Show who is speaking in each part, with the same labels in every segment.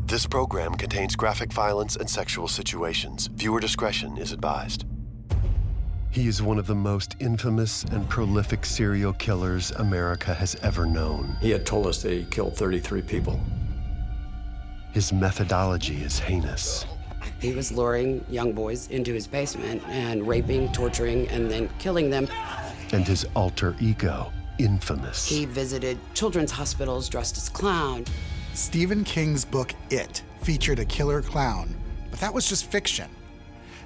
Speaker 1: This program contains graphic violence and sexual situations. Viewer discretion is advised. He is one of the most infamous and prolific serial killers America has ever known.
Speaker 2: He had told us that he killed 33 people.
Speaker 1: His methodology is heinous.
Speaker 3: He was luring young boys into his basement and raping, torturing, and then killing them.
Speaker 1: And his alter ego, infamous.
Speaker 3: He visited children's hospitals dressed as clown.
Speaker 4: Stephen King's book, It, featured a killer clown, but that was just fiction.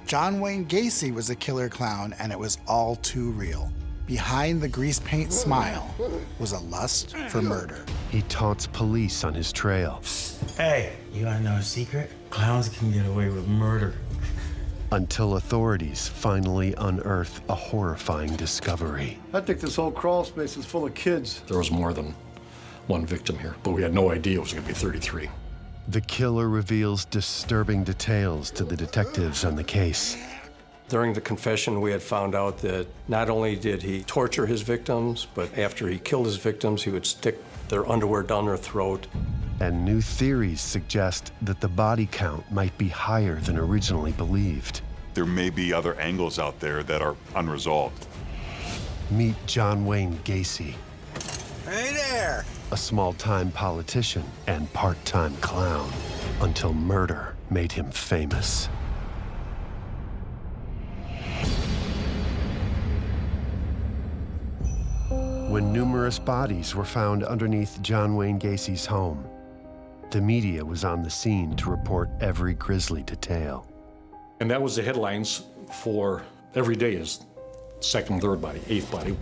Speaker 4: John Wayne Gacy was a killer clown, and it was all too real. Behind the grease paint smile was a lust for murder.
Speaker 1: He taunts police on his trail.
Speaker 5: Hey, you wanna know a secret? Clowns can get away with murder.
Speaker 1: Until authorities finally unearth a horrifying discovery.
Speaker 6: I think this whole crawl space is full of kids.
Speaker 2: There was more than one victim here, but we had no idea it was going to be 33.
Speaker 1: The killer reveals disturbing details to the detectives on the case.
Speaker 2: During the confession, we had found out that not only did he torture his victims, but after he killed his victims, he would stick their underwear down their throat.
Speaker 1: And new theories suggest that the body count might be higher than originally believed.
Speaker 7: There may be other angles out there that are unresolved.
Speaker 1: Meet John Wayne Gacy.
Speaker 4: Hey there!
Speaker 1: A small-time politician and part-time clown, until murder made him famous. When numerous bodies were found underneath John Wayne Gacy's home, the media was on the scene to report every grisly detail.
Speaker 2: And that was the headlines for every day is second, third body, eighth body.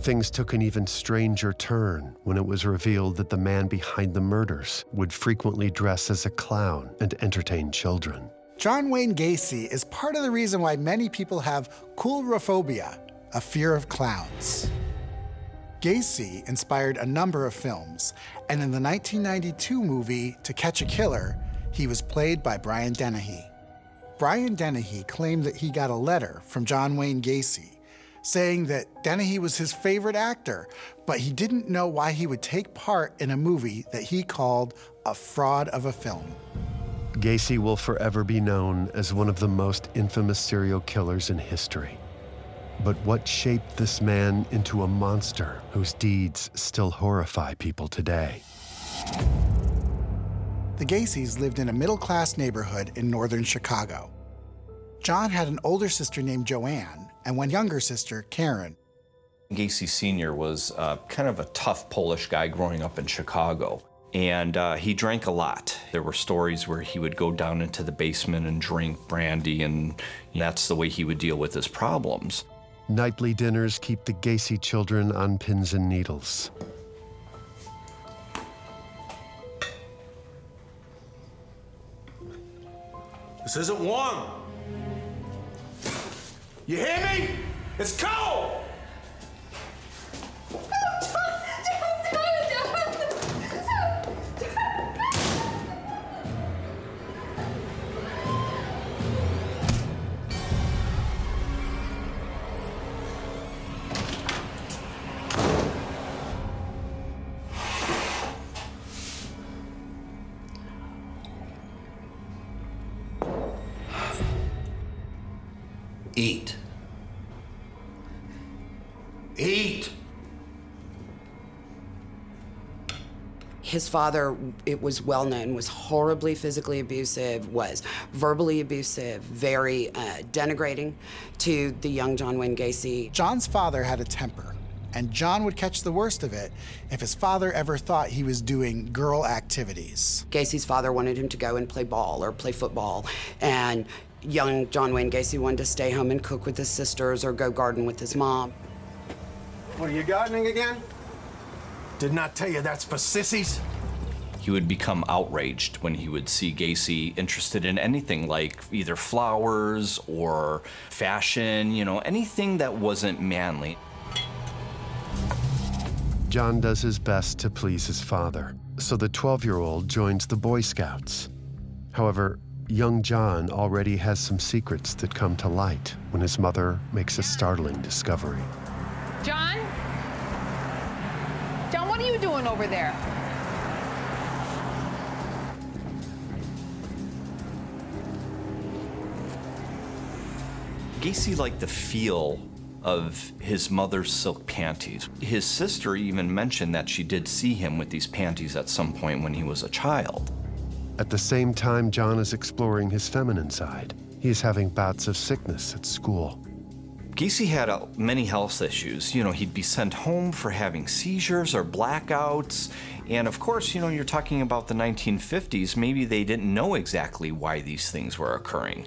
Speaker 1: Things took an even stranger turn when it was revealed that the man behind the murders would frequently dress as a clown and entertain children.
Speaker 4: John Wayne Gacy is part of the reason why many people have coulrophobia, a fear of clowns. Gacy inspired a number of films, and in the 1992 movie To Catch a Killer, he was played by Brian Dennehy. Brian Dennehy claimed that he got a letter from John Wayne Gacy saying that Dennehy was his favorite actor, but he didn't know why he would take part in a movie that he called a fraud of a film.
Speaker 1: Gacy will forever be known as one of the most infamous serial killers in history. But what shaped this man into a monster whose deeds still horrify people today?
Speaker 4: The Gacys lived in a middle-class neighborhood in northern Chicago. John had an older sister named Joanne and one younger sister, Karen.
Speaker 8: Gacy Sr. was kind of a tough Polish guy growing up in Chicago, and he drank a lot. There were stories where he would go down into the basement and drink brandy, and that's the way he would deal with his problems.
Speaker 1: Nightly dinners keep the Gacy children on pins and needles.
Speaker 5: This isn't warm. You hear me? It's cold! Eat. Eat.
Speaker 3: His father, it was well known, was horribly physically abusive, was verbally abusive, very denigrating to the young John Wayne Gacy.
Speaker 4: John's father had a temper, and John would catch the worst of it if his father ever thought he was doing girl activities.
Speaker 3: Gacy's father wanted him to go and play ball or play football, and young John Wayne Gacy wanted to stay home and cook with his sisters or go garden with his mom.
Speaker 6: What, are you gardening again? Didn't I tell you that's for sissies?
Speaker 8: He would become outraged when he would see Gacy interested in anything like either flowers or fashion, you know, anything that wasn't manly.
Speaker 1: John does his best to please his father, so the 12-year-old joins the Boy Scouts. However, young John already has some secrets that come to light when his mother makes a startling discovery.
Speaker 9: John? John, what are you doing over there?
Speaker 8: Gacy liked the feel of his mother's silk panties. His sister even mentioned that she did see him with these panties at some point when he was a child.
Speaker 1: At the same time John is exploring his feminine side, he is having bouts of sickness at school.
Speaker 8: Gacy had many health issues. You know, he'd be sent home for having seizures or blackouts. And of course, you know, you're talking about the 1950s. Maybe they didn't know exactly why these things were occurring.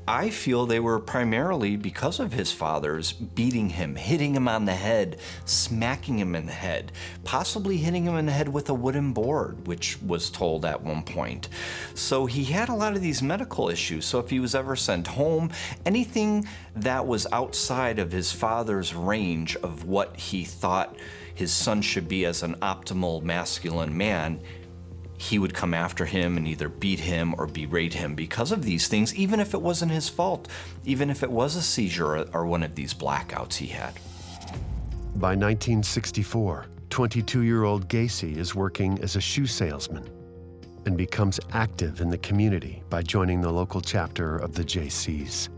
Speaker 8: I feel they were primarily because of his father's beating him, hitting him on the head, smacking him in the head, possibly hitting him in the head with a wooden board, which was told at one point. So he had a lot of these medical issues. So if he was ever sent home, anything that was outside of his father's range of what he thought his son should be as an optimal masculine man, he would come after him and either beat him or berate him because of these things, even if it wasn't his fault, even if it was a seizure or one of these blackouts he had.
Speaker 1: By 1964, 22-year-old Gacy is working as a shoe salesman and becomes active in the community by joining the local chapter of the JCs.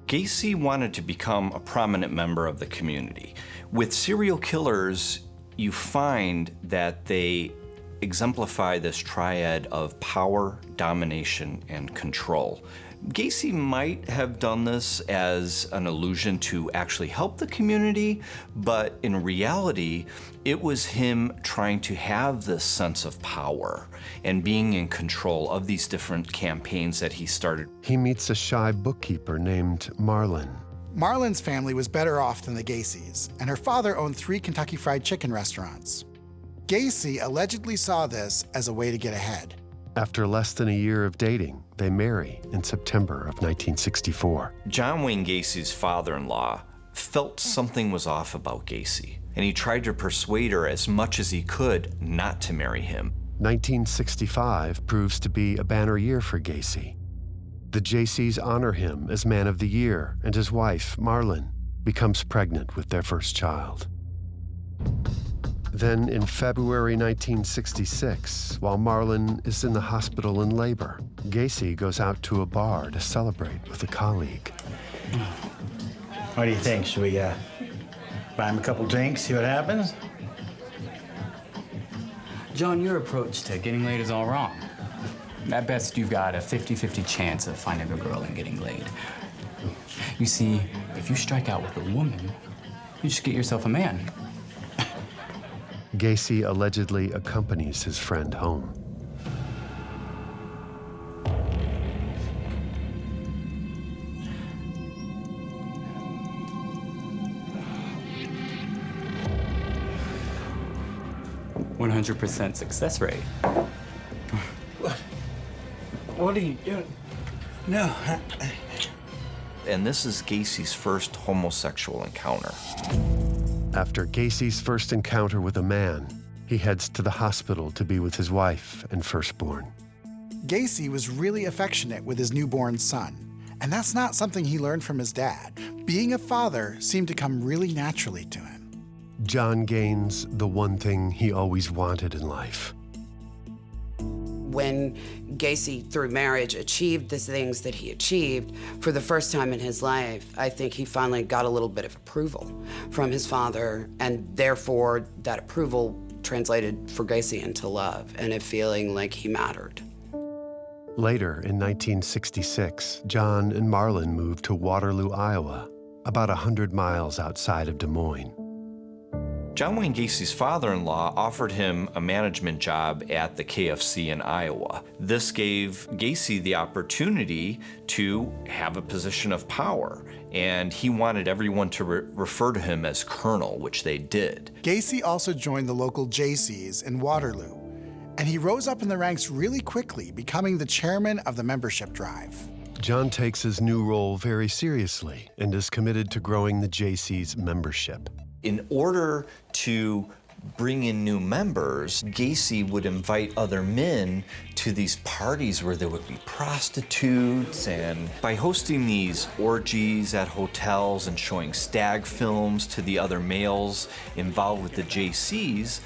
Speaker 8: Gacy wanted to become a prominent member of the community. With serial killers, you find that they exemplify this triad of power, domination, and control. Gacy might have done this as an allusion to actually help the community, but in reality, it was him trying to have this sense of power and being in control of these different campaigns that he started.
Speaker 1: He meets a shy bookkeeper named Marlon.
Speaker 4: Marlon's family was better off than the Gacys, and her father owned 3 Kentucky Fried Chicken restaurants. Gacy allegedly saw this as a way to get ahead.
Speaker 1: After less than a year of dating, they marry in September of 1964.
Speaker 8: John Wayne Gacy's father-in-law felt something was off about Gacy, and he tried to persuade her as much as he could not to marry him.
Speaker 1: 1965 proves to be a banner year for Gacy. The JCs honor him as Man of the Year, and his wife, Marlon, becomes pregnant with their first child. Then in February 1966, while Marlon is in the hospital in labor, Gacy goes out to a bar to celebrate with a colleague.
Speaker 5: What do you think? Should we buy him a couple drinks, see what happens?
Speaker 9: John, your approach to getting laid is all wrong. At best, you've got a 50-50 chance of finding a girl and getting laid. You see, if you strike out with a woman, you just get yourself a man.
Speaker 1: Gacy allegedly accompanies his friend home.
Speaker 9: %100% success rate.
Speaker 5: What are you doing? No.
Speaker 8: And this is Gacy's first homosexual encounter.
Speaker 1: After Gacy's first encounter with a man, he heads to the hospital to be with his wife and firstborn.
Speaker 4: Gacy was really affectionate with his newborn son, and that's not something he learned from his dad. Being a father seemed to come really naturally to him.
Speaker 1: John gains the one thing he always wanted in life.
Speaker 3: When Gacy, through marriage, achieved the things that he achieved, for the first time in his life, I think he finally got a little bit of approval from his father, and therefore that approval translated for Gacy into love and a feeling like he mattered.
Speaker 1: Later, in 1966, John and Marlon moved to Waterloo, Iowa, about 100 miles outside of Des Moines.
Speaker 8: John Wayne Gacy's father-in-law offered him a management job at the KFC in Iowa. This gave Gacy the opportunity to have a position of power, and he wanted everyone to refer to him as Colonel, which they did.
Speaker 4: Gacy also joined the local JCs in Waterloo, and he rose up in the ranks really quickly, becoming the chairman of the membership drive.
Speaker 1: John takes his new role very seriously and is committed to growing the JC's membership.
Speaker 8: In order to bring in new members, Gacy would invite other men to these parties where there would be prostitutes, and by hosting these orgies at hotels and showing stag films to the other males involved with the JCs,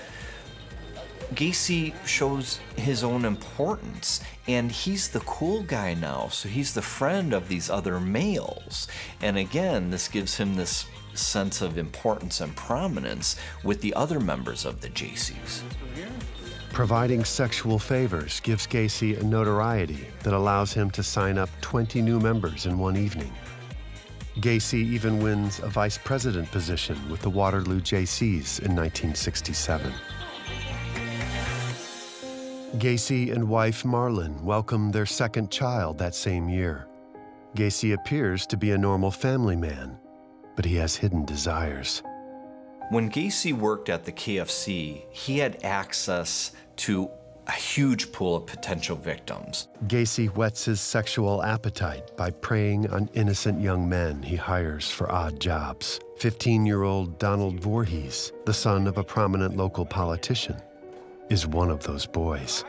Speaker 8: Gacy shows his own importance, and he's the cool guy now, so he's the friend of these other males. And again, this gives him this sense of importance and prominence with the other members of the Jaycees.
Speaker 1: Providing sexual favors gives Gacy a notoriety that allows him to sign up 20 new members in one evening. Gacy even wins a vice president position with the Waterloo Jaycees in 1967. Gacy and wife Marlon welcome their second child that same year. Gacy appears to be a normal family man, but he has hidden desires.
Speaker 8: When Gacy worked at the KFC, he had access to a huge pool of potential victims.
Speaker 1: Gacy whets his sexual appetite by preying on innocent young men he hires for odd jobs. 15-year-old Donald Voorhees, the son of a prominent local politician, is one of those boys.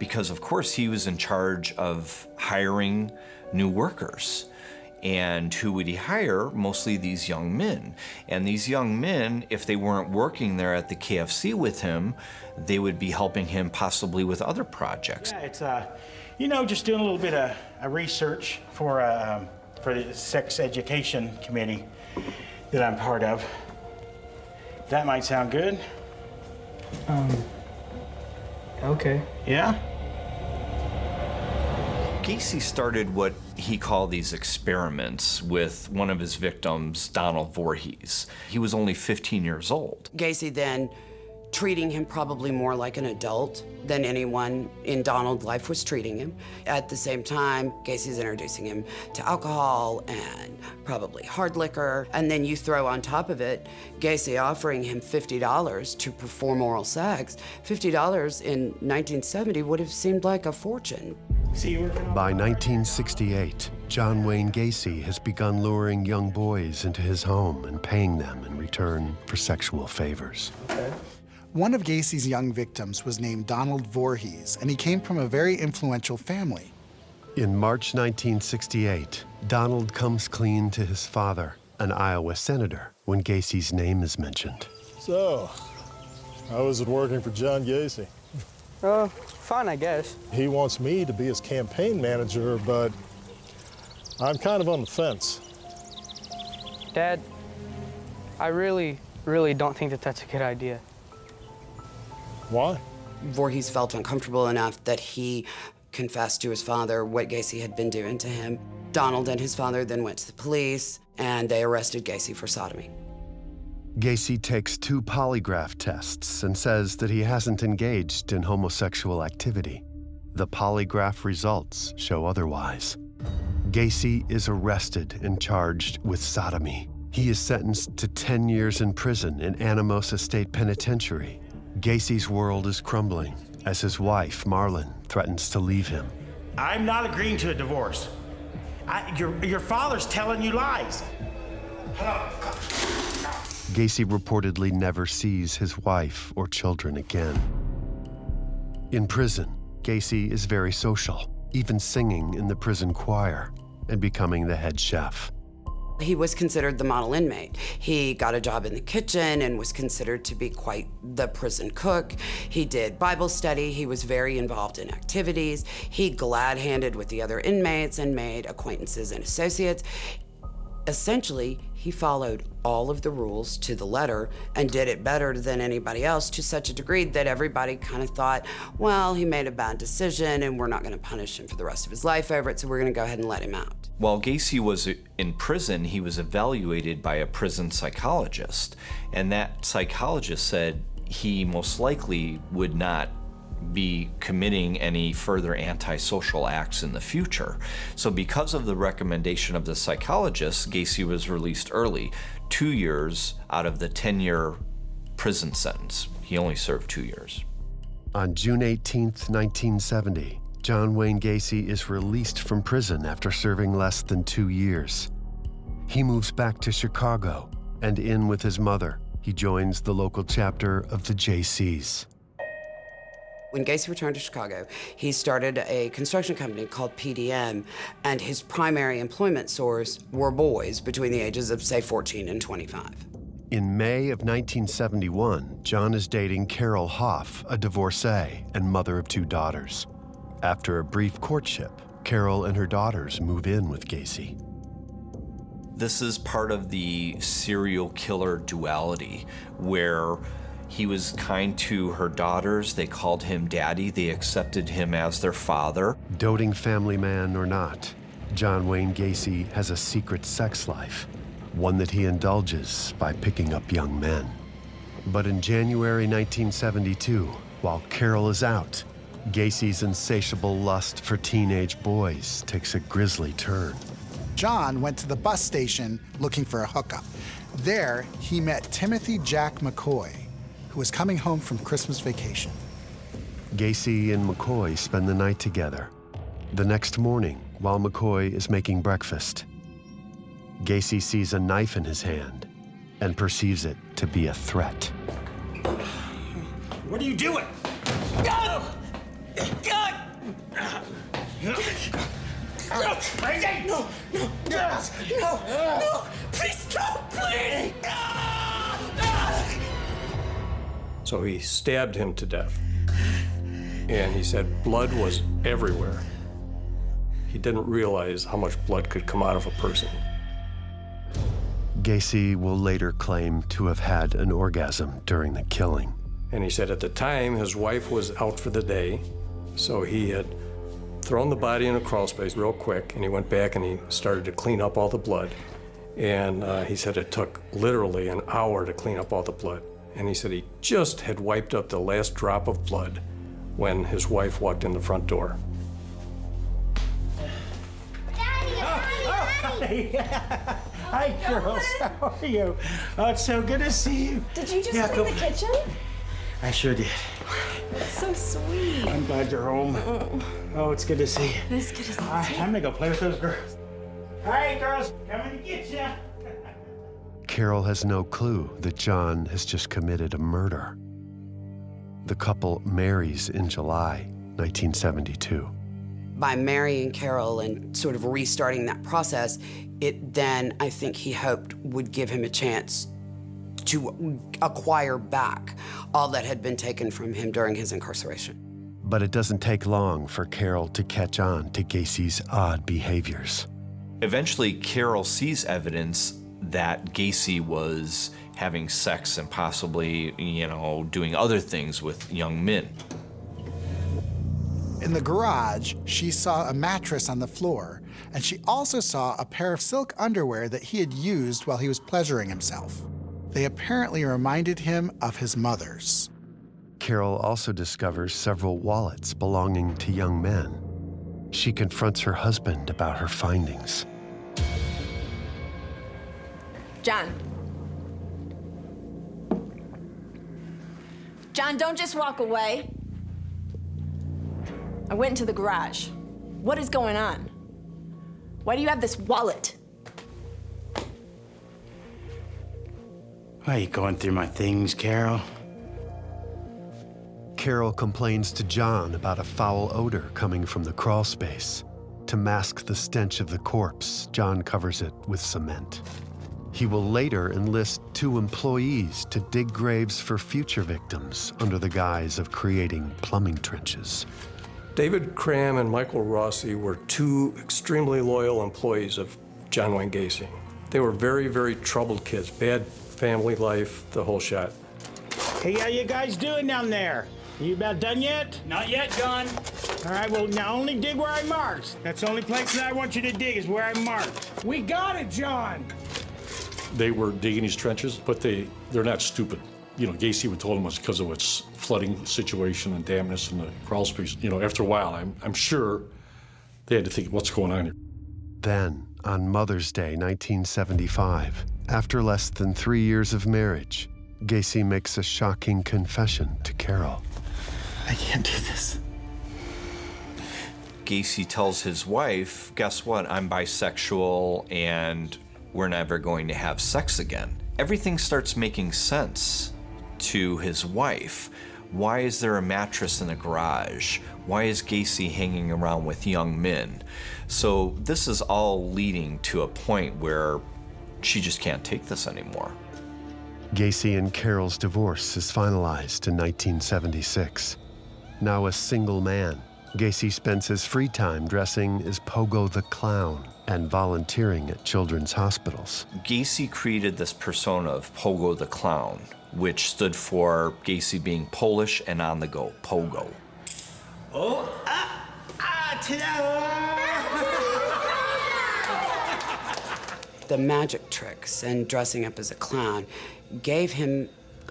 Speaker 8: Because, of course, he was in charge of hiring new workers. And who would he hire? Mostly these young men. And these young men, if they weren't working there at the KFC with him, they would be helping him possibly with other projects.
Speaker 5: Yeah, it's, you know, just doing a little bit of research for the sex education committee that I'm part of. That might sound good.
Speaker 10: Okay.
Speaker 5: Yeah?
Speaker 8: Gacy started what he called these experiments with one of his victims, Donald Voorhees. He was only 15 years old.
Speaker 3: Gacy then, treating him probably more like an adult than anyone in Donald's life was treating him. At the same time, Gacy's introducing him to alcohol and probably hard liquor. And then you throw on top of it, Gacy offering him $50 to perform oral sex. $50 in 1970 would have seemed like a fortune.
Speaker 1: By 1968, John Wayne Gacy has begun luring young boys into his home and paying them in return for sexual favors.
Speaker 4: One of Gacy's young victims was named Donald Voorhees, and he came from a very influential family.
Speaker 1: In March 1968, Donald comes clean to his father, an Iowa senator, when Gacy's name is mentioned.
Speaker 11: So, how is it working for John Gacy?
Speaker 10: Fine, I guess.
Speaker 11: He wants me to be his campaign manager, but I'm kind of on the fence.
Speaker 10: Dad, I really don't think that that's a good idea.
Speaker 11: Why?
Speaker 3: Voorhees felt uncomfortable enough that he confessed to his father what Gacy had been doing to him. Donald and his father then went to the police, and they arrested Gacy for sodomy.
Speaker 1: Gacy takes 2 polygraph tests and says that he hasn't engaged in homosexual activity. The polygraph results show otherwise. Gacy is arrested and charged with sodomy. He is sentenced to 10 years in prison in Anamosa State Penitentiary. Gacy's world is crumbling as his wife, Marlon, threatens to leave him.
Speaker 5: I'm not agreeing to a divorce. Your father's telling you lies.
Speaker 1: Gacy reportedly never sees his wife or children again. In prison, Gacy is very social, even singing in the prison choir and becoming the head chef.
Speaker 3: He was considered the model inmate. He got a job in the kitchen and was considered to be quite the prison cook. He did Bible study. He was very involved in activities. He glad-handed with the other inmates and made acquaintances and associates. Essentially, he followed all of the rules to the letter and did it better than anybody else, to such a degree that everybody kind of thought, well, he made a bad decision and we're not going to punish him for the rest of his life over it, so we're going to go ahead and let him out.
Speaker 8: While Gacy was in prison, he was evaluated by a prison psychologist, and that psychologist said he most likely would not be committing any further antisocial acts in the future. So because of the recommendation of the psychologist, Gacy was released early, 2 years out of the 10-year prison sentence. He only served 2 years.
Speaker 1: On June 18th, 1970, John Wayne Gacy is released from prison after serving less than 2 years. He moves back to Chicago, and in with his mother, he joins the local chapter of the Jaycees.
Speaker 3: When Gacy returned to Chicago, he started a construction company called PDM, and his primary employment source were boys between the ages of, say, 14 and 25.
Speaker 1: In May of 1971, John is dating Carol Hoff, a divorcee and mother of 2 daughters. After a brief courtship, Carol and her daughters move in with Gacy.
Speaker 8: This is part of the serial killer duality, where he was kind to her daughters. They called him daddy. They accepted him as their father.
Speaker 1: Doting family man or not, John Wayne Gacy has a secret sex life, one that he indulges by picking up young men. But in January 1972, while Carol is out, Gacy's insatiable lust for teenage boys takes a grisly turn.
Speaker 4: John went to the bus station looking for a hookup. There, he met Timothy Jack McCoy, who was coming home from Christmas vacation.
Speaker 1: Gacy and McCoy spend the night together. The next morning, while McCoy is making breakfast, Gacy sees a knife in his hand and perceives it to be a threat.
Speaker 5: What are you doing?
Speaker 12: God! God!
Speaker 5: Crazy!
Speaker 12: No! Please stop, please!
Speaker 2: So he stabbed him to death. And he said blood was everywhere. He didn't realize how much blood could come out of a person.
Speaker 1: Gacy will later claim to have had an orgasm during the killing.
Speaker 2: And he said at the time his wife was out for the day, so he had thrown the body in a crawl space real quick, and he went back and he started to clean up all the blood. And he said it took literally an hour to clean up all the blood. And he said he just had wiped up the last drop of blood when his wife walked in the front door.
Speaker 5: Daddy! Hi, girls. How are you? Oh, it's so good to see you.
Speaker 13: Did you just clean the kitchen?
Speaker 5: I sure did.
Speaker 13: So sweet.
Speaker 5: I'm glad you're home. Oh, it's good to see you.
Speaker 13: It's good to see you.
Speaker 5: I'm gonna go play with those girls. All right, girls, coming to get you.
Speaker 1: Carol has no clue that John has just committed a murder. The couple marries in July 1972.
Speaker 3: By marrying Carol and sort of restarting that process, it then, I think he hoped, would give him a chance to acquire back all that had been taken from him during his incarceration.
Speaker 1: But it doesn't take long for Carol to catch on to Gacy's odd behaviors.
Speaker 8: Eventually, Carol sees evidence that Gacy was having sex and possibly, doing other things with young men.
Speaker 4: In the garage, she saw a mattress on the floor, and she also saw a pair of silk underwear that he had used while he was pleasuring himself. They apparently reminded him of his mother's.
Speaker 1: Carol also discovers several wallets belonging to young men. She confronts her husband about her findings.
Speaker 13: John. John, don't just walk away. I went into the garage. What is going on? Why do you have this wallet?
Speaker 5: Why are you going through my things, Carol?
Speaker 1: Carol complains to John about a foul odor coming from the crawl space. To mask the stench of the corpse, John covers it with cement. He will later enlist 2 employees to dig graves for future victims under the guise of creating plumbing trenches.
Speaker 2: David Cram and Michael Rossi were 2 extremely loyal employees of John Wayne Gacy. They were very, very troubled kids, bad family life, the whole shot.
Speaker 5: Hey, how you guys doing down there? You about done yet?
Speaker 9: Not yet, John.
Speaker 5: All right, well, now only dig where I marked. That's the only place that I want you to dig is where I marked.
Speaker 6: We got it, John!
Speaker 14: They were digging these trenches, but they're not stupid. Gacy would told them it was because of its flooding situation and dampness in the crawl space. After a while, I'm sure they had to think, what's going on here?
Speaker 1: Then, on Mother's Day, 1975, after less than 3 years of marriage, Gacy makes a shocking confession to Carol.
Speaker 5: I can't do this.
Speaker 8: Gacy tells his wife, guess what, I'm bisexual and we're never going to have sex again. Everything starts making sense to his wife. Why is there a mattress in the garage? Why is Gacy hanging around with young men? So this is all leading to a point where she just can't take this anymore.
Speaker 1: Gacy and Carol's divorce is finalized in 1976. Now a single man, Gacy spends his free time dressing as Pogo the Clown and volunteering at children's hospitals.
Speaker 8: Gacy created this persona of Pogo the Clown, which stood for Gacy being Polish and on the go, Pogo.
Speaker 3: The magic tricks and dressing up as a clown gave him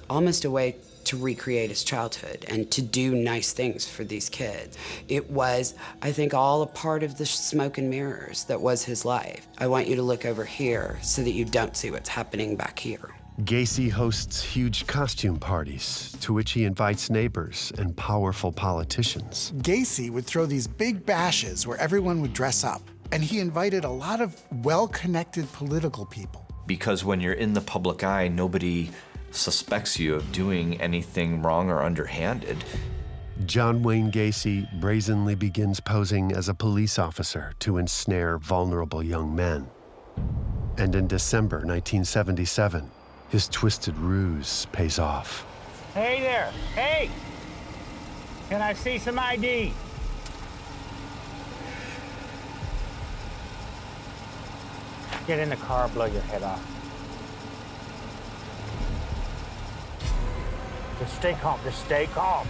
Speaker 3: almost a way to recreate his childhood and to do nice things for these kids. It was, I think, all a part of the smoke and mirrors that was his life. I want you to look over here so that you don't see what's happening back here.
Speaker 1: Gacy hosts huge costume parties to which he invites neighbors and powerful politicians.
Speaker 4: Gacy would throw these big bashes where everyone would dress up, and he invited a lot of well-connected political people.
Speaker 8: Because when you're in the public eye, nobody suspects you of doing anything wrong or underhanded.
Speaker 1: John Wayne Gacy brazenly begins posing as a police officer to ensnare vulnerable young men. And in December 1977, his twisted ruse pays off.
Speaker 5: Hey there, hey! Can I see some ID? Get in the car, blow your head off. Just stay calm, just stay calm.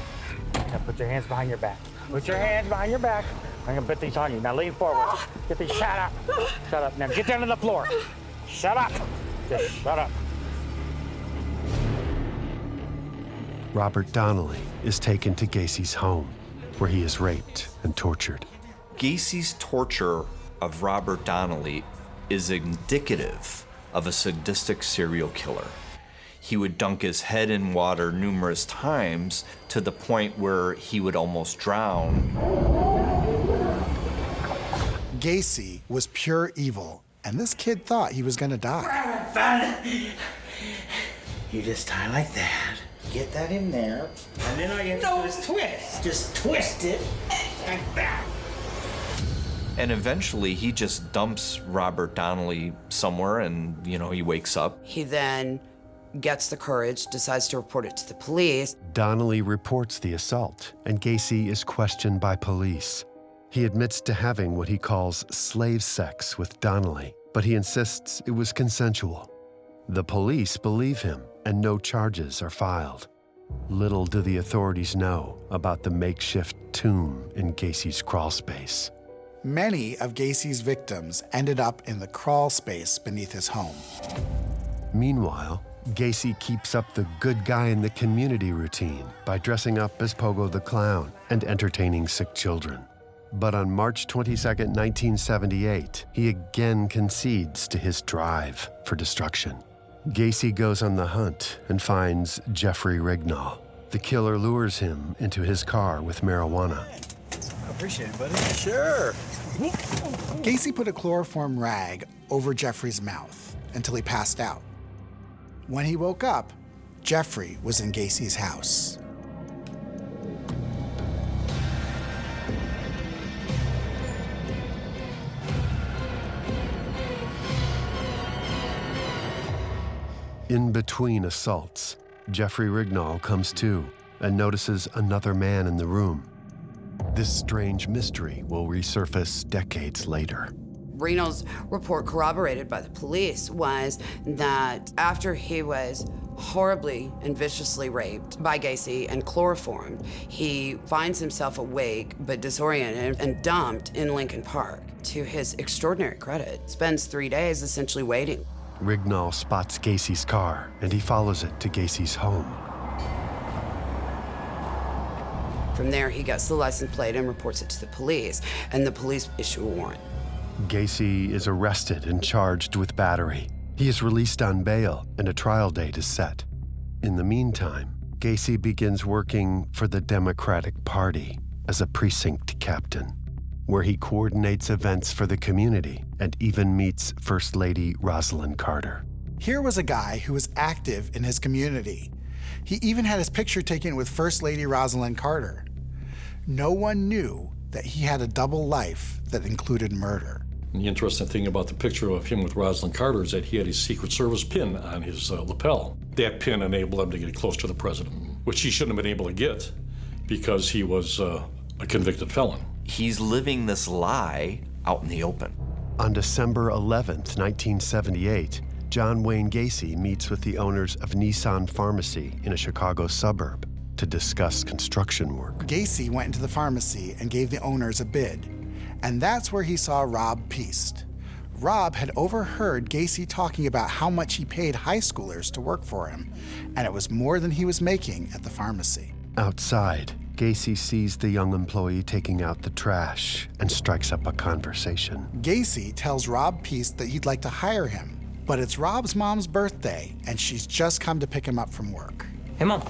Speaker 5: Now put your hands behind your back. Put your hands behind your back. I'm gonna put these on you. Now lean forward. Get these, shut up. Shut up, now get down to the floor. Shut up, just shut up.
Speaker 1: Robert Donnelly is taken to Gacy's home, where he is raped and tortured.
Speaker 8: Gacy's torture of Robert Donnelly is indicative of a sadistic serial killer. He would dunk his head in water numerous times to the point where he would almost drown.
Speaker 4: Gacy was pure evil, and this kid thought he was gonna die.
Speaker 5: You just tie like that. Get that in there, and then all you have to do is twist. Just twist it like that.
Speaker 8: And eventually he just dumps Robert Donnelly somewhere and, he wakes up.
Speaker 3: He then gets the courage, decides to report it to the police.
Speaker 1: Donnelly reports the assault, and Gacy is questioned by police. He admits to having what he calls slave sex with Donnelly, but he insists it was consensual. The police believe him, and no charges are filed. Little do the authorities know about the makeshift tomb in Gacy's crawl space.
Speaker 4: Many of Gacy's victims ended up in the crawl space beneath his home.
Speaker 1: Meanwhile, Gacy keeps up the good guy in the community routine by dressing up as Pogo the Clown and entertaining sick children. But on March 22, 1978, he again concedes to his drive for destruction. Gacy goes on the hunt and finds Jeffrey Rignall. The killer lures him into his car with marijuana.
Speaker 6: Appreciate it, buddy. Sure.
Speaker 4: Gacy put a chloroform rag over Jeffrey's mouth until he passed out. When he woke up, Jeffrey was in Gacy's house.
Speaker 1: In between assaults, Jeffrey Rignall comes to and notices another man in the room. This strange mystery will resurface decades later.
Speaker 3: Rignall's report, corroborated by the police, was that after he was horribly and viciously raped by Gacy and chloroformed, he finds himself awake but disoriented and dumped in Lincoln Park. To his extraordinary credit, spends 3 days essentially waiting.
Speaker 1: Rignall spots Gacy's car, and he follows it to Gacy's home.
Speaker 3: From there, he gets the license plate and reports it to the police, and the police issue a warrant.
Speaker 1: Gacy is arrested and charged with battery. He is released on bail, and a trial date is set. In the meantime, Gacy begins working for the Democratic Party as a precinct captain, where he coordinates events for the community and even meets First Lady Rosalind Carter.
Speaker 4: Here was a guy who was active in his community. He even had his picture taken with First Lady Rosalind Carter. No one knew that he had a double life that included murder.
Speaker 14: And the interesting thing about the picture of him with Rosalind Carter is that he had his Secret Service pin on his lapel. That pin enabled him to get close to the president, which he shouldn't have been able to get because he was a convicted felon.
Speaker 8: He's living this lie out in the open.
Speaker 1: On December 11th, 1978, John Wayne Gacy meets with the owners of Nissan Pharmacy in a Chicago suburb to discuss construction work.
Speaker 4: Gacy went into the pharmacy and gave the owners a bid. And that's where he saw Rob Piest. Rob had overheard Gacy talking about how much he paid high schoolers to work for him, and it was more than he was making at the pharmacy.
Speaker 1: Outside, Gacy sees the young employee taking out the trash and strikes up a conversation.
Speaker 4: Gacy tells Rob Piest that he'd like to hire him, but it's Rob's mom's birthday, and she's just come to pick him up from work.
Speaker 15: Hey, Mom.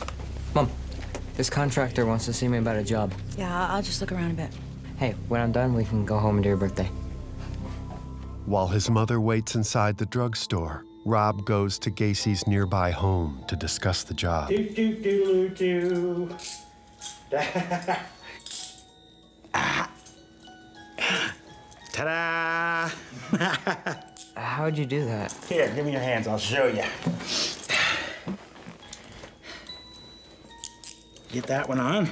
Speaker 15: Mom, this contractor wants to see me about a job.
Speaker 16: Yeah, I'll just look around a bit.
Speaker 15: Hey, when I'm done, we can go home and do your birthday.
Speaker 1: While his mother waits inside the drugstore, Rob goes to Gacy's nearby home to discuss the job.
Speaker 5: Do. Ta-da!
Speaker 15: How'd you do that?
Speaker 5: Here, give me your hands, I'll show you. Get that one on.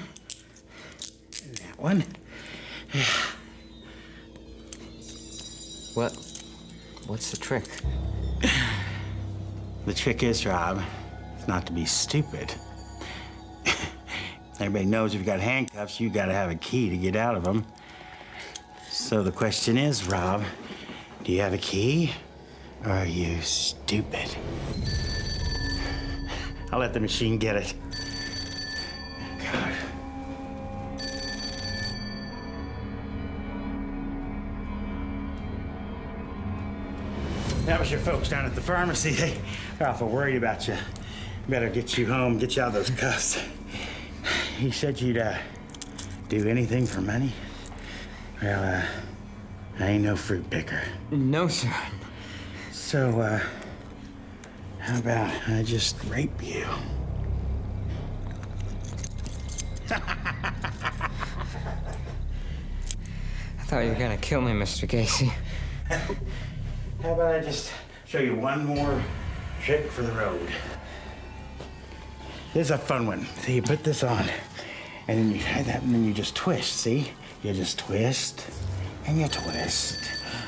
Speaker 5: And that one.
Speaker 15: What's the trick?
Speaker 5: The trick is, Rob, not to be stupid. Everybody knows if you got handcuffs, you gotta have a key to get out of them. So the question is, Rob, do you have a key, or are you stupid? I'll let the machine get it. God. That was your folks down at the pharmacy. They're awful worried about you. Better get you home, get you out of those cuffs. He said you'd do anything for money. Well, I ain't no fruit picker.
Speaker 15: No, sir.
Speaker 5: So, how about I just rape you?
Speaker 15: I thought you were gonna kill me, Mr. Gacy.
Speaker 5: How about I just show you one more trick for the road? This is a fun one. See, you put this on, and then you try that, and then you just twist, see? You just twist, and you twist.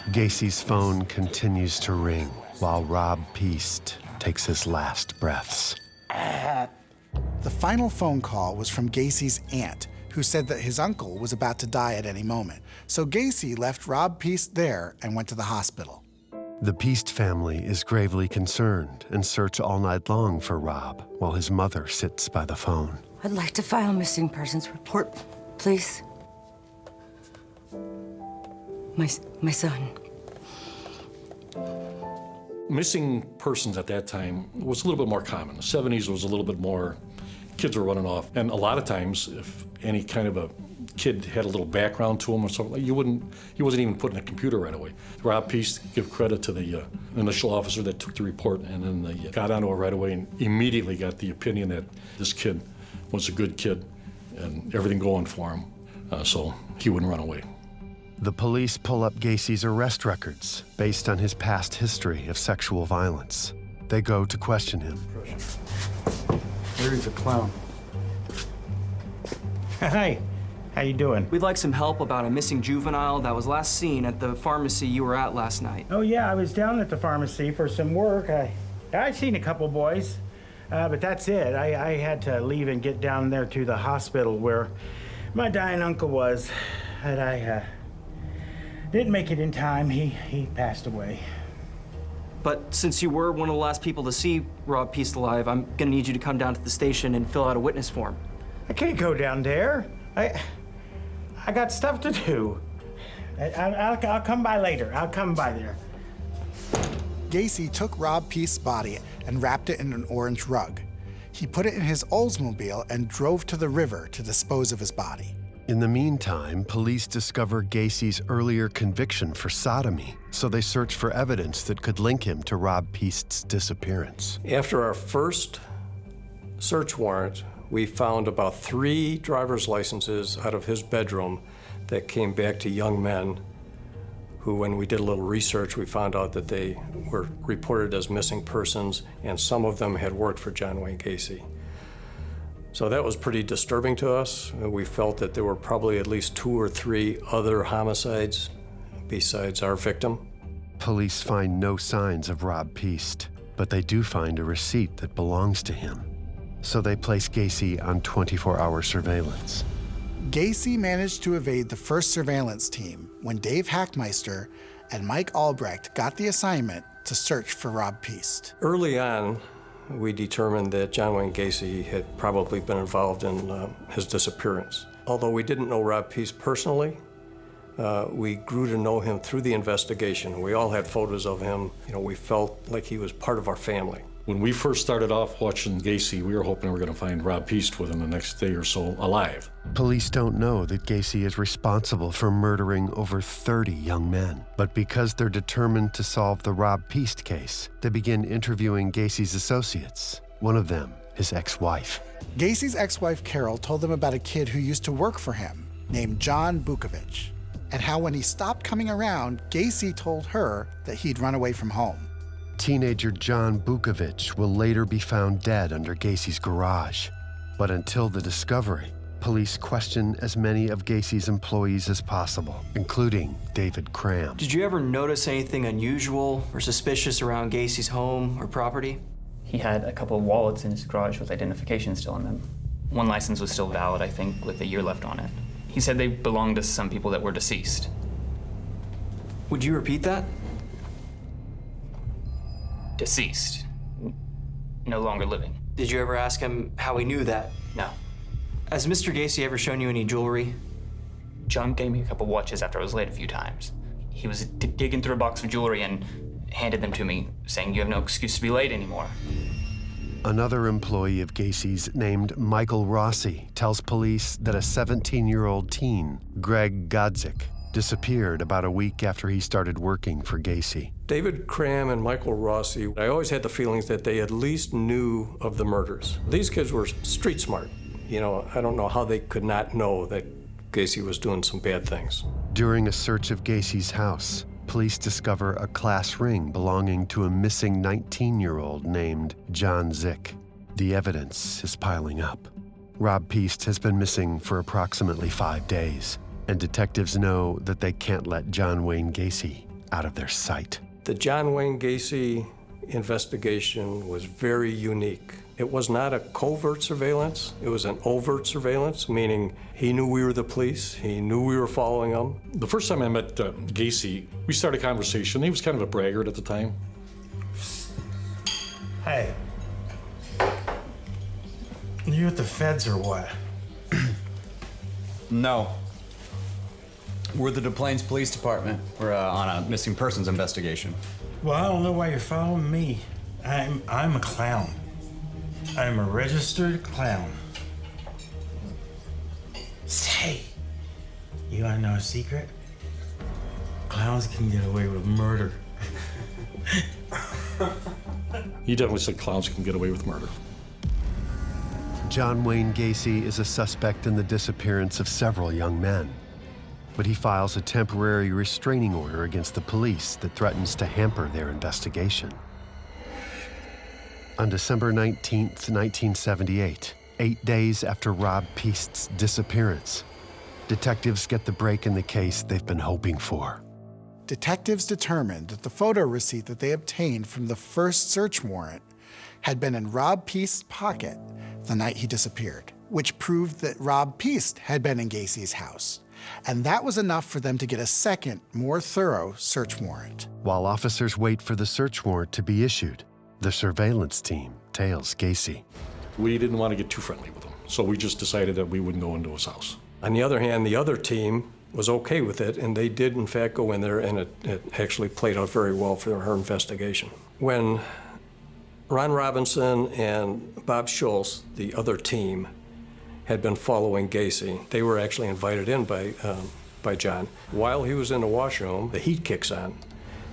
Speaker 1: Gacy's phone continues to ring while Rob Piest takes his last breaths.
Speaker 4: The final phone call was from Gacy's aunt, who said that his uncle was about to die at any moment. So Gacy left Rob Piest there and went to the hospital.
Speaker 1: The Piest family is gravely concerned and search all night long for Rob while his mother sits by the phone.
Speaker 16: I'd like to file a missing persons report, please. My son.
Speaker 14: Missing persons at that time was a little bit more common. The 70s was a little bit more, kids were running off. And a lot of times, if any kind of a kid had a little background to him or something, he wasn't even put in a computer right away. Rob Piest, give credit to the initial officer that took the report, and then they got onto it right away and immediately got the opinion that this kid was a good kid and everything going for him, so he wouldn't run away.
Speaker 1: The police pull up Gacy's arrest records based on his past history of sexual violence. They go to question him.
Speaker 5: There's a clown. Hi, how you doing?
Speaker 17: We'd like some help about a missing juvenile that was last seen at the pharmacy you were at last night.
Speaker 5: Oh yeah, I was down at the pharmacy for some work. I seen a couple boys, but that's it. I had to leave and get down there to the hospital where my dying uncle was, and I didn't make it in time. He passed away.
Speaker 17: But since you were one of the last people to see Rob Piest alive, I'm gonna need you to come down to the station and fill out a witness form.
Speaker 5: I can't go down there. I got stuff to do. I'll come by later. I'll come by there.
Speaker 4: Gacy took Rob Piest's body and wrapped it in an orange rug. He put it in his Oldsmobile and drove to the river to dispose of his body.
Speaker 1: In the meantime, police discover Gacy's earlier conviction for sodomy, so they search for evidence that could link him to Rob Piest's disappearance.
Speaker 2: After our first search warrant, we found about 3 driver's licenses out of his bedroom that came back to young men who, when we did a little research, we found out that they were reported as missing persons, and some of them had worked for John Wayne Gacy. So that was pretty disturbing to us. We felt that there were probably at least 2 or 3 other homicides besides our victim.
Speaker 1: Police find no signs of Rob Piest, but they do find a receipt that belongs to him. So they place Gacy on 24-hour surveillance.
Speaker 4: Gacy managed to evade the first surveillance team when Dave Hackmeister and Mike Albrecht got the assignment to search for Rob Piest.
Speaker 2: Early on, we determined that John Wayne Gacy had probably been involved in his disappearance. Although we didn't know Rob Piest personally, we grew to know him through the investigation. We all had photos of him. You know, we felt like he was part of our family.
Speaker 14: When we first started off watching Gacy, we were hoping we were going to find Rob Piest within the next day or so alive.
Speaker 1: Police don't know that Gacy is responsible for murdering over 30 young men. But because they're determined to solve the Rob Piest case, they begin interviewing Gacy's associates, one of them his ex-wife.
Speaker 4: Gacy's ex-wife Carol told them about a kid who used to work for him named John Bukovich, and how when he stopped coming around, Gacy told her that he'd run away from home.
Speaker 1: Teenager John Bukovich will later be found dead under Gacy's garage. But until the discovery, police question as many of Gacy's employees as possible, including David Cram.
Speaker 17: Did you ever notice anything unusual or suspicious around Gacy's home or property?
Speaker 9: He had a couple of wallets in his garage with identification still in them. One license was still valid, I think, with a year left on it. He said they belonged to some people that were deceased.
Speaker 17: Would you repeat that?
Speaker 9: Deceased. No longer living.
Speaker 17: Did you ever ask him how he knew that?
Speaker 9: No.
Speaker 17: Has Mr. Gacy ever shown you any jewelry?
Speaker 9: John gave me a couple watches after I was late a few times. He was digging through a box of jewelry and handed them to me, saying you have no excuse to be late anymore.
Speaker 1: Another employee of Gacy's, named Michael Rossi, tells police that a 17-year-old teen, Greg Godzik, disappeared about a week after he started working for Gacy.
Speaker 2: David Cram and Michael Rossi, I always had the feelings that they at least knew of the murders. These kids were street smart. You know, I don't know how they could not know that Gacy was doing some bad things.
Speaker 1: During a search of Gacy's house, police discover a class ring belonging to a missing 19-year-old named John Zick. The evidence is piling up. Rob Piest has been missing for approximately 5 days, and detectives know that they can't let John Wayne Gacy out of their sight.
Speaker 2: The John Wayne Gacy investigation was very unique. It was not a covert surveillance, it was an overt surveillance, meaning he knew we were the police, he knew we were following him.
Speaker 14: The first time I met Gacy, we started a conversation. He was kind of a braggart at the time.
Speaker 18: Hey, you with the feds or what?
Speaker 19: No. We're the Des Plaines Police Department. We're on a missing persons investigation.
Speaker 18: Well, I don't know why you're following me. I'm a clown. I'm a registered clown. Say, you wanna know a secret? Clowns can get away with murder.
Speaker 14: He definitely said clowns can get away with murder.
Speaker 1: John Wayne Gacy is a suspect in the disappearance of several young men. But he files a temporary restraining order against the police that threatens to hamper their investigation. On December 19th, 1978, 8 days after Rob Piest's disappearance, detectives get the break in the case they've been hoping for.
Speaker 4: Detectives determined that the photo receipt that they obtained from the first search warrant had been in Rob Piest's pocket the night he disappeared, which proved that Rob Piest had been in Gacy's house. And that was enough for them to get a second, more thorough search warrant.
Speaker 1: While officers wait for the search warrant to be issued, the surveillance team tails Gacy.
Speaker 14: We didn't want to get too friendly with him, so we just decided that we wouldn't go into his house.
Speaker 2: On the other hand, the other team was okay with it, and they did in fact go in there, and it actually played out very well for her investigation. When Ron Robinson and Bob Schultz, the other team, had been following Gacy, they were actually invited in by John. While he was in the washroom, the heat kicks on,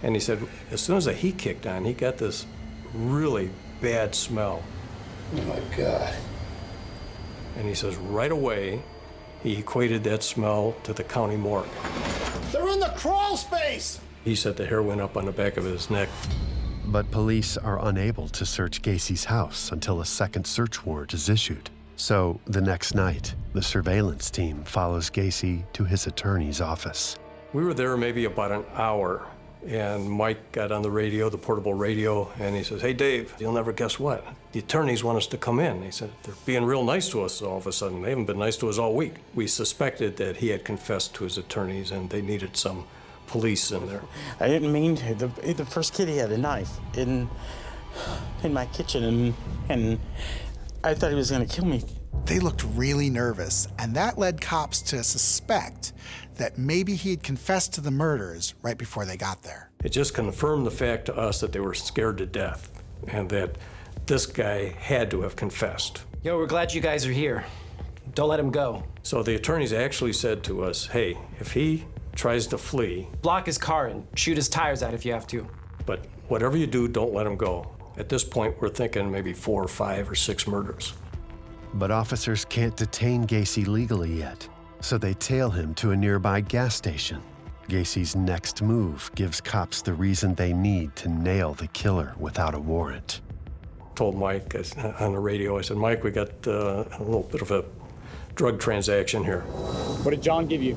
Speaker 2: and he said as soon as the heat kicked on, he got this really bad smell.
Speaker 6: Oh my God.
Speaker 2: And he says right away, he equated that smell to the county morgue.
Speaker 6: They're in the crawl space!
Speaker 2: He said the hair went up on the back of his neck.
Speaker 1: But police are unable to search Gacy's house until a second search warrant is issued. So the next night, the surveillance team follows Gacy to his attorney's office.
Speaker 2: We were there maybe about an hour, and Mike got on the radio, the portable radio, and he says, "Hey, Dave, you'll never guess what. The attorneys want us to come in." He said, "They're being real nice to us all of a sudden. They haven't been nice to us all week." We suspected that he had confessed to his attorneys, and they needed some police in there.
Speaker 18: I didn't mean to. The first kid, he had a knife in my kitchen, and I thought he was going to kill me.
Speaker 4: They looked really nervous, and that led cops to suspect that maybe he had confessed to the murders right before they got there.
Speaker 2: It just confirmed the fact to us that they were scared to death and that this guy had to have confessed.
Speaker 17: Yo, we're glad you guys are here. Don't let him go.
Speaker 2: So the attorneys actually said to us, "Hey, if he tries to flee,
Speaker 17: block his car and shoot his tires out if you have to.
Speaker 2: But whatever you do, don't let him go." At this point, we're thinking maybe 4 or 5 or 6 murders.
Speaker 1: But officers can't detain Gacy legally yet, so they tail him to a nearby gas station. Gacy's next move gives cops the reason they need to nail the killer without a warrant.
Speaker 2: Told Mike on the radio, I said, "Mike, we got a little bit of a drug transaction here."
Speaker 5: What did John give you?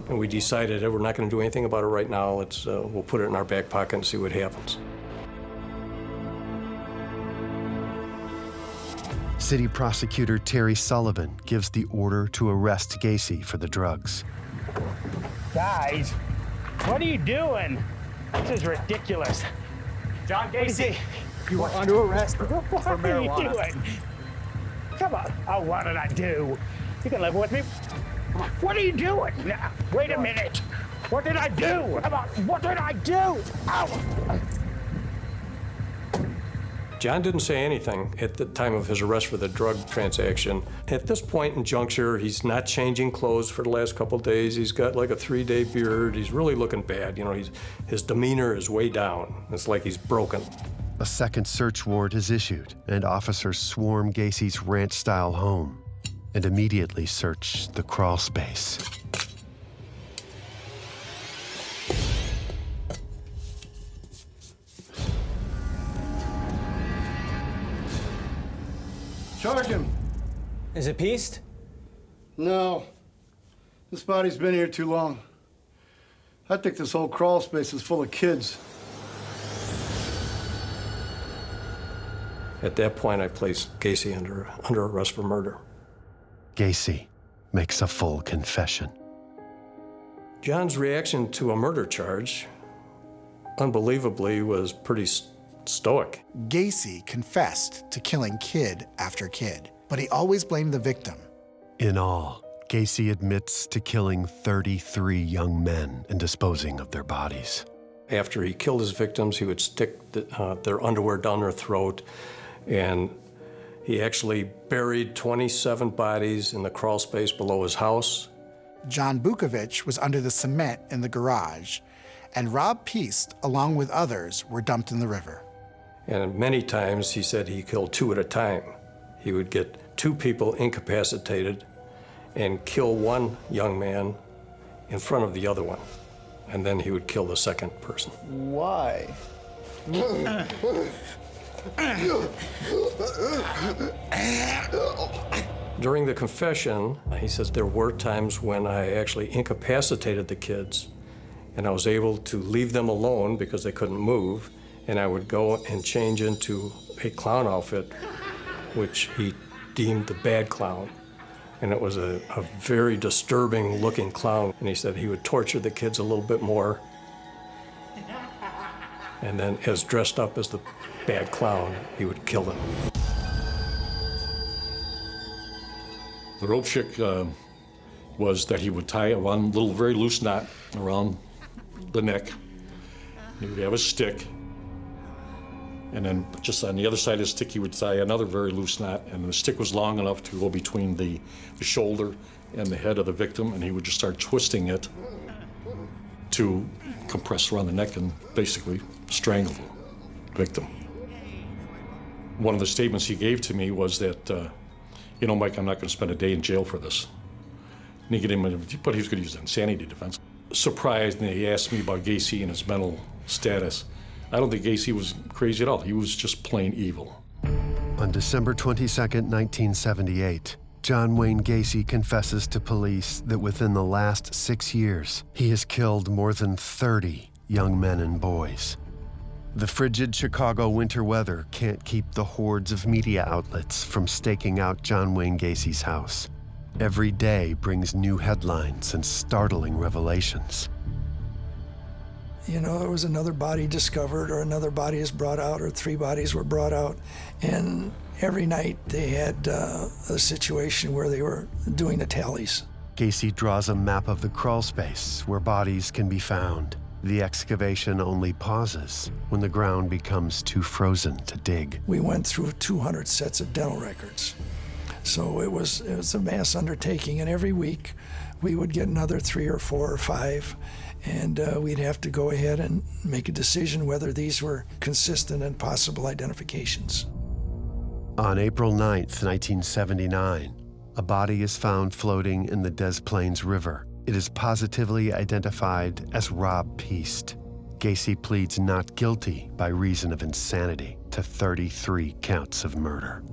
Speaker 2: And we decided that we're not going to do anything about it right now. We'll put it in our back pocket and see what happens.
Speaker 1: City Prosecutor Terry Sullivan gives the order to arrest Gacy for the drugs.
Speaker 5: Guys, what are you doing? This is ridiculous. John Gacy,
Speaker 18: you are under arrest for
Speaker 5: what are you doing? Come on. Oh, what did I do? You can live with me. What are you doing? Now, wait a minute. What did I do? Come on. What did I do? Ow.
Speaker 2: John didn't say anything at the time of his arrest for the drug transaction. At this point in juncture, he's not changing clothes for the last couple of days. He's got like a 3-day beard. He's really looking bad. You know, his demeanor is way down. It's like he's broken.
Speaker 1: A second search warrant is issued, and officers swarm Gacy's ranch-style home and immediately search the crawl space.
Speaker 6: Charge him.
Speaker 15: Is it Piest?
Speaker 6: No. This body's been here too long. I think this whole crawl space is full of kids.
Speaker 2: At that point, I placed Gacy under arrest for murder.
Speaker 1: Gacy makes a full confession.
Speaker 2: John's reaction to a murder charge, unbelievably, was pretty stoic.
Speaker 4: Gacy confessed to killing kid after kid, but he always blamed the victim.
Speaker 1: In all, Gacy admits to killing 33 young men and disposing of their bodies.
Speaker 2: After he killed his victims, he would stick their underwear down their throat, and he actually buried 27 bodies in the crawl space below his house.
Speaker 4: John Bukovich was under the cement in the garage, and Rob Piest, along with others, were dumped in the river.
Speaker 2: And many times he said he killed 2 at a time. He would get 2 people incapacitated and kill one young man in front of the other one. And then he would kill the second person.
Speaker 6: Why?
Speaker 2: During the confession, he says there were times when I actually incapacitated the kids, and I was able to leave them alone because they couldn't move, and I would go and change into a clown outfit, which he deemed the bad clown. And it was a very disturbing looking clown. And he said he would torture the kids a little bit more. And then, as dressed up as the bad clown, he would kill them.
Speaker 14: The rope trick was that he would tie one little very loose knot around the neck. He would have a stick. And then just on the other side of the stick, he would tie another very loose knot, and the stick was long enough to go between the shoulder and the head of the victim, and he would just start twisting it to compress around the neck and basically strangle the victim. One of the statements he gave to me was that, you know, Mike, I'm not going to spend a day in jail for this. he was going to use an insanity defense. Surprised, and he asked me about Gacy and his mental status. I don't think Gacy was crazy at all. He was just plain evil.
Speaker 1: On December 22nd, 1978, John Wayne Gacy confesses to police that within the last 6 years, he has killed more than 30 young men and boys. The frigid Chicago winter weather can't keep the hordes of media outlets from staking out John Wayne Gacy's house. Every day brings new headlines and startling revelations.
Speaker 20: You know, there was another body discovered, or another body is brought out, or 3 bodies were brought out. And every night they had a situation where they were doing the tallies.
Speaker 1: Gacy draws a map of the crawl space where bodies can be found. The excavation only pauses when the ground becomes too frozen to dig.
Speaker 20: We went through 200 sets of dental records. So it was a mass undertaking, and every week we would get another 3 or 4 or 5, and we'd have to go ahead and make a decision whether these were consistent and possible identifications.
Speaker 1: On April 9th, 1979, a body is found floating in the Des Plaines River. It is positively identified as Rob Piest. Gacy pleads not guilty by reason of insanity to 33 counts of murder.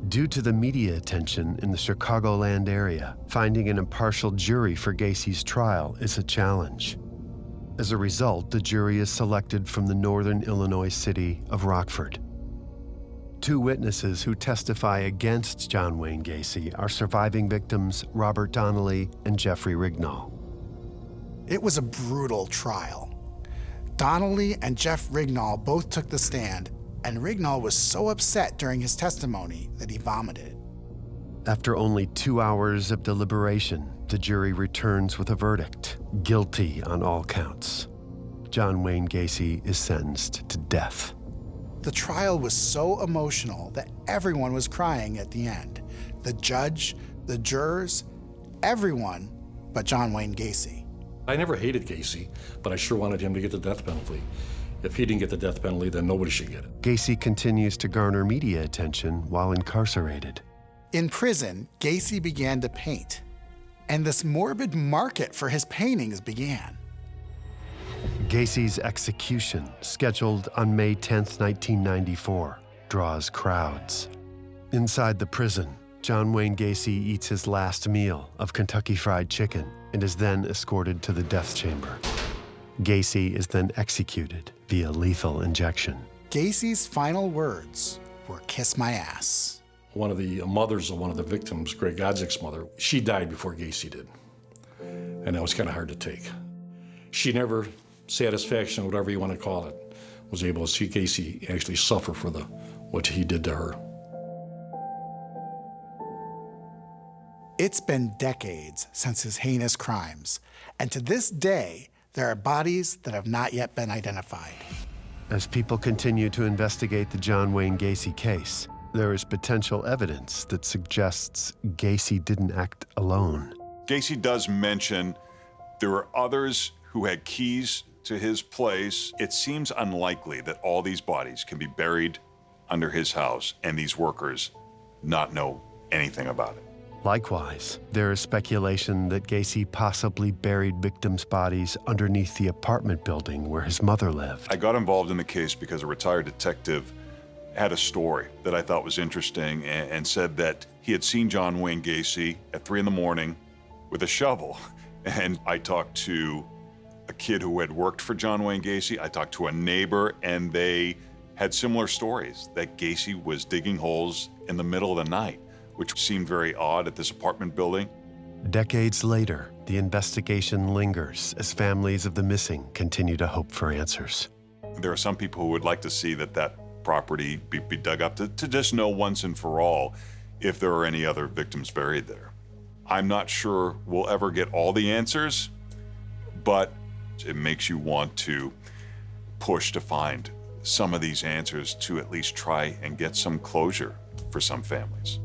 Speaker 1: Due to the media attention in the Chicagoland area, finding an impartial jury for Gacy's trial is a challenge. As a result, the jury is selected from the northern Illinois city of Rockford. 2 witnesses who testify against John Wayne Gacy are surviving victims Robert Donnelly and Jeffrey Rignall.
Speaker 4: It was a brutal trial. Donnelly and Jeff Rignall both took the stand, and Rignall was so upset during his testimony that he vomited.
Speaker 1: After only 2 hours of deliberation, the jury returns with a verdict, guilty on all counts. John Wayne Gacy is sentenced to death.
Speaker 4: The trial was so emotional that everyone was crying at the end. The judge, the jurors, everyone but John Wayne Gacy.
Speaker 14: I never hated Gacy, but I sure wanted him to get the death penalty. If he didn't get the death penalty, then nobody should get it.
Speaker 1: Gacy continues to garner media attention while incarcerated.
Speaker 4: In prison, Gacy began to paint, and this morbid market for his paintings began.
Speaker 1: Gacy's execution, scheduled on May 10, 1994, draws crowds. Inside the prison, John Wayne Gacy eats his last meal of Kentucky Fried Chicken and is then escorted to the death chamber. Gacy is then executed via lethal injection.
Speaker 4: Gacy's final words were, "Kiss my ass."
Speaker 14: One of the mothers of one of the victims, Greg Godzik's mother, she died before Gacy did. And that was kind of hard to take. She never, satisfaction, whatever you want to call it, was able to see Gacy actually suffer for what he did to her.
Speaker 4: It's been decades since his heinous crimes, and to this day, there are bodies that have not yet been identified.
Speaker 1: As people continue to investigate the John Wayne Gacy case, there is potential evidence that suggests Gacy didn't act alone.
Speaker 7: Gacy does mention there were others who had keys to his place. It seems unlikely that all these bodies can be buried under his house and these workers not know anything about it.
Speaker 1: Likewise, there is speculation that Gacy possibly buried victims' bodies underneath the apartment building where his mother lived.
Speaker 7: I got involved in the case because a retired detective had a story that I thought was interesting and said that he had seen John Wayne Gacy at 3 in the morning with a shovel. And I talked to a kid who had worked for John Wayne Gacy. I talked to a neighbor, and they had similar stories that Gacy was digging holes in the middle of the night, which seemed very odd at this apartment building.
Speaker 1: Decades later, the investigation lingers as families of the missing continue to hope for answers.
Speaker 7: There are some people who would like to see that property be dug up to just know once and for all if there are any other victims buried there. I'm not sure we'll ever get all the answers, but it makes you want to push to find some of these answers to at least try and get some closure for some families.